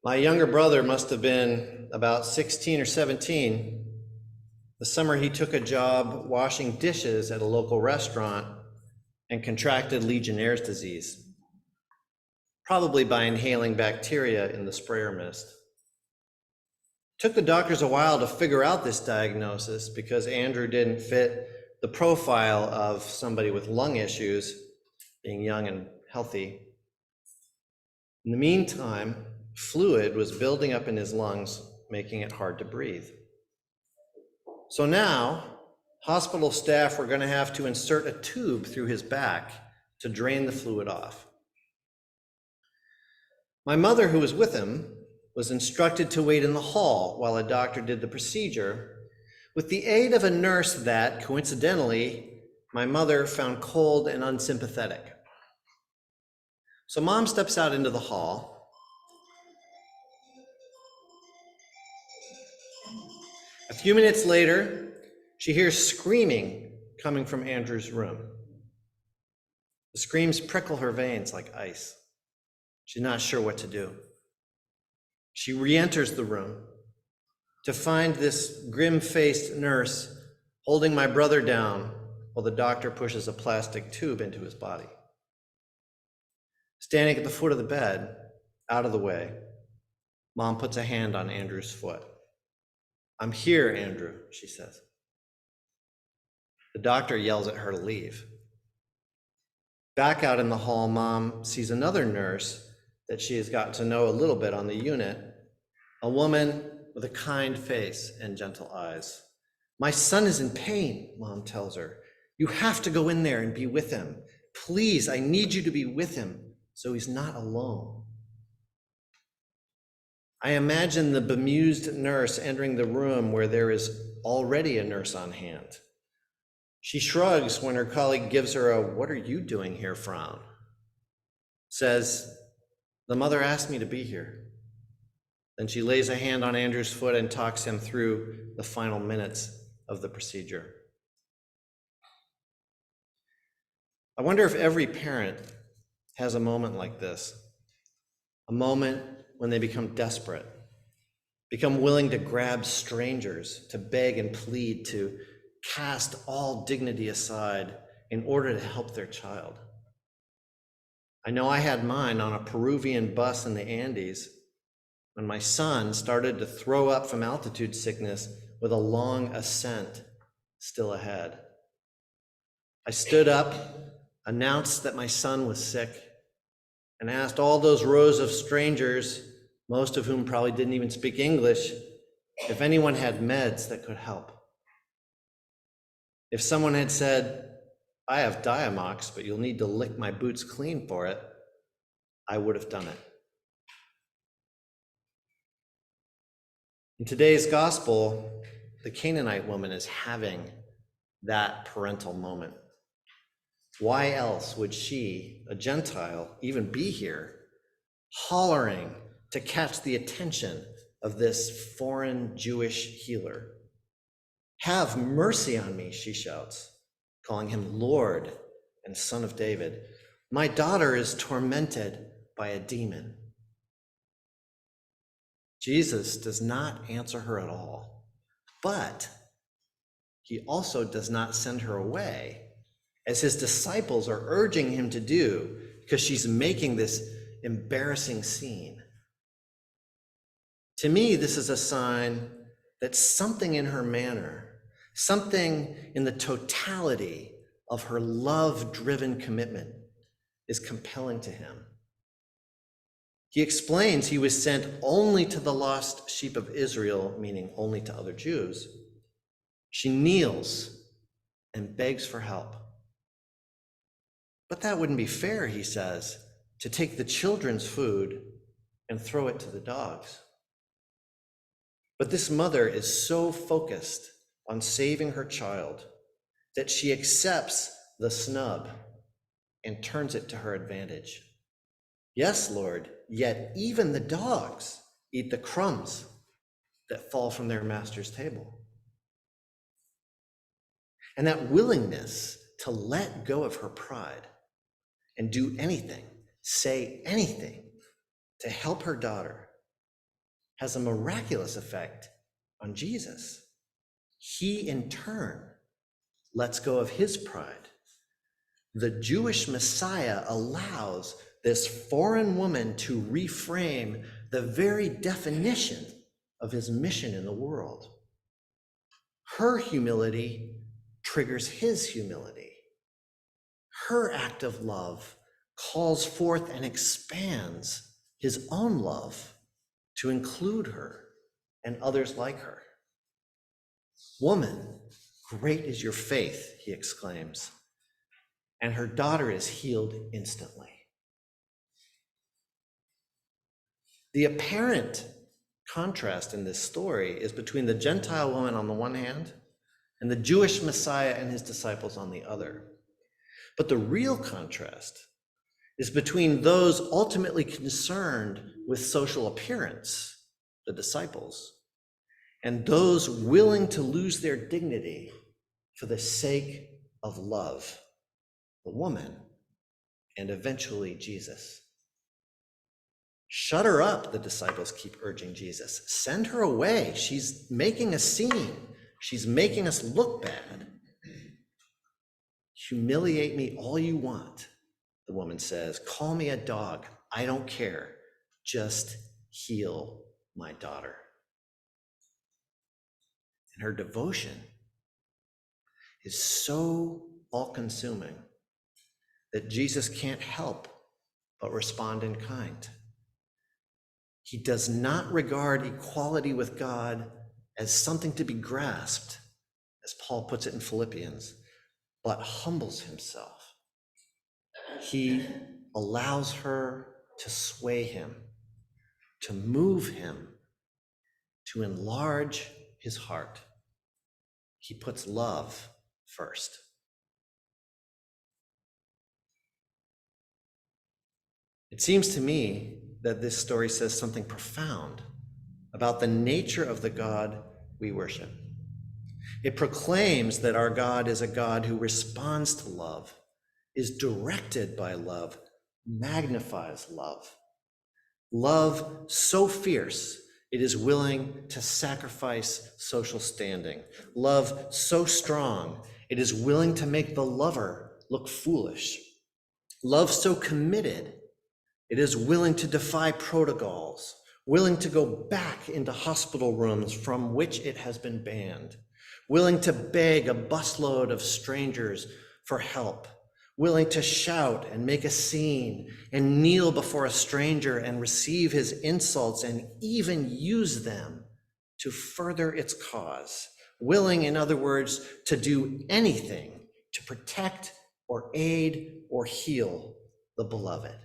My younger brother must have been about 16 or 17. The summer he took a job washing dishes at a local restaurant and contracted Legionnaire's disease, probably by inhaling bacteria in the sprayer mist. Took the doctors a while to figure out this diagnosis because Andrew didn't fit the profile of somebody with lung issues, being young and healthy. In the meantime, fluid was building up in his lungs, making it hard to breathe. So now, hospital staff were going to have to insert a tube through his back to drain the fluid off. My mother, who was with him, was instructed to wait in the hall while a doctor did the procedure, with the aid of a nurse that, coincidentally, my mother found cold and unsympathetic. So Mom steps out into the hall. A few minutes later, she hears screaming coming from Andrew's room. The screams prickle her veins like ice. She's not sure what to do. She re-enters the room to find this grim-faced nurse holding my brother down while the doctor pushes a plastic tube into his body. Standing at the foot of the bed, out of the way, Mom puts a hand on Andrew's foot. "I'm here, Andrew," she says. The doctor yells at her to leave. Back out in the hall, Mom sees another nurse that she has gotten to know a little bit on the unit, a woman with a kind face and gentle eyes. "My son is in pain," Mom tells her. "You have to go in there and be with him. Please, I need you to be with him so he's not alone." I imagine the bemused nurse entering the room where there is already a nurse on hand. She shrugs when her colleague gives her a "what are you doing here" frown. Says, "The mother asked me to be here." Then she lays a hand on Andrew's foot and talks him through the final minutes of the procedure. I wonder if every parent has a moment like this, a moment when they become desperate, become willing to grab strangers, to beg and plead, to cast all dignity aside in order to help their child. I know I had mine on a Peruvian bus in the Andes when my son started to throw up from altitude sickness with a long ascent still ahead. I stood up, announced that my son was sick, and asked all those rows of strangers, most of whom probably didn't even speak English, if anyone had meds that could help. If someone had said, "I have Diamox, but you'll need to lick my boots clean for it," I would have done it. In today's gospel, the Canaanite woman is having that parental moment. Why else would she, a Gentile, even be here, hollering to catch the attention of this foreign Jewish healer? "Have mercy on me," she shouts, calling him Lord and Son of David. "My daughter is tormented by a demon." Jesus does not answer her at all, but he also does not send her away, as his disciples are urging him to do, because she's making this embarrassing scene. To me, this is a sign that something in her manner, something in the totality of her love-driven commitment is compelling to him. He explains he was sent only to the lost sheep of Israel, meaning only to other Jews. She kneels and begs for help. But that wouldn't be fair, he says, to take the children's food and throw it to the dogs. But this mother is so focused on saving her child that she accepts the snub and turns it to her advantage. "Yes, Lord, yet even the dogs eat the crumbs that fall from their master's table." And that willingness to let go of her pride and do anything, say anything to help her daughter has a miraculous effect on Jesus. He, in turn, lets go of his pride. The Jewish Messiah allows this foreign woman to reframe the very definition of his mission in the world. Her humility triggers his humility. Her act of love calls forth and expands his own love to include her and others like her. Woman, great is your faith, he exclaims, and her daughter is healed instantly. The apparent contrast in this story is between the Gentile woman on the one hand and the Jewish Messiah and his disciples on the other. But the real contrast is between those ultimately concerned with social appearance, the disciples, and those willing to lose their dignity for the sake of love, the woman, and eventually Jesus. Shut her up, the disciples keep urging Jesus. Send her away. She's making a scene. She's making us look bad. Humiliate me all you want, the woman says. Call me a dog. I don't care. Just heal my daughter. And her devotion is so all-consuming that Jesus can't help but respond in kind. He does not regard equality with God as something to be grasped, as Paul puts it in Philippians, but humbles himself. He allows her to sway him, to move him, to enlarge his heart. He puts love first. It seems to me that this story says something profound about the nature of the God we worship. It proclaims that our God is a God who responds to love, is directed by love, magnifies love. Love so fierce, it is willing to sacrifice social standing. Love so strong, it is willing to make the lover look foolish. Love so committed, it is willing to defy protocols, willing to go back into hospital rooms from which it has been banned, willing to beg a busload of strangers for help, willing to shout and make a scene and kneel before a stranger and receive his insults and even use them to further its cause, willing, in other words, to do anything to protect or aid or heal the beloved.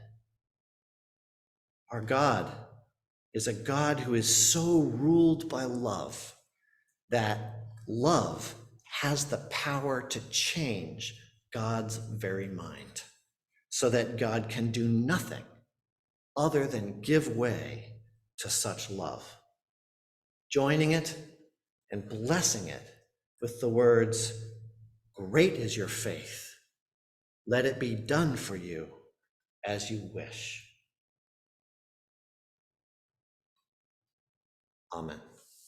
Our God is a God who is so ruled by love that love has the power to change God's very mind, so that God can do nothing other than give way to such love, joining it and blessing it with the words, "Great is your faith. Let it be done for you as you wish." Amen.